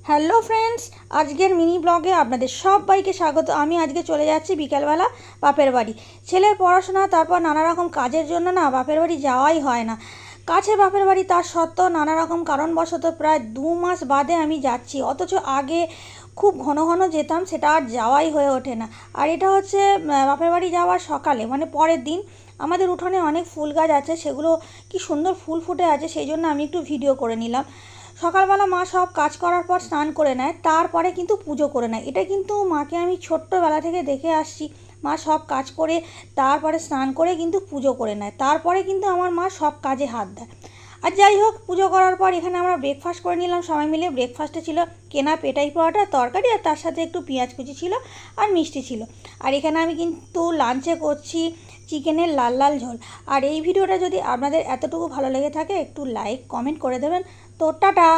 Hello friends, আজকের mini ব্লগে আপনাদের সবাইকে স্বাগত। আমি আজকে চলে যাচ্ছি বিকেলবেলা বাপের বাড়ি। ছেলের পড়াশোনা, তারপর নানা রকম কাজের জন্য না বাপের বাড়ি যাওয়াই হয় না। কাছে বাপের বাড়ি, তার সত্ত্বেও নানা রকম কারণবশত প্রায় 2 মাস বাদে আমি যাচ্ছি। অথচ আগে খুব ঘন ঘন যেতাম, সেটা আর যাওয়াই হয়ে ওঠে না। আর এটা হচ্ছে বাপের বাড়ি যাওয়ার সকালে, মানে পরের দিন। আমাদের উঠোনে অনেক ফুল গাছ আছে, সেগুলো কি সুন্দর ফুল ফুটে আছে, সেই জন্য আমি একটু ভিডিও করে নিলাম। সকালবেলা মা সব কাজ করার পর স্নান করে নেয়, তারপরে কিন্তু পুজো করে নেয়। এটা কিন্তু মাকে আমি ছোট্টবেলা থেকে দেখে আসছি। মা সব কাজ করে তারপরে স্নান করে কিন্তু পুজো করে নেয়, তারপরে কিন্তু আমার মা সব কাজে হাত দেয়। আর যাই হোক, পুজো করার পর এখানে আমরা ব্রেকফাস্ট করে নিলাম সবাই মিলে। ব্রেকফাস্টে ছিল কেনা পেটাই পরোটা, তরকারি, আর তার সাথে একটু পেঁয়াজ কুচি ছিল আর মিষ্টি ছিল। আর এখানে আমি কিন্তু লাঞ্চে করছি চিকেনের লাল লাল ঝোল। আর এই ভিডিওটা যদি আপনাদের এতটুকু ভালো লেগে থাকে, একটু লাইক কমেন্ট করে দেবেন। তো টাটা।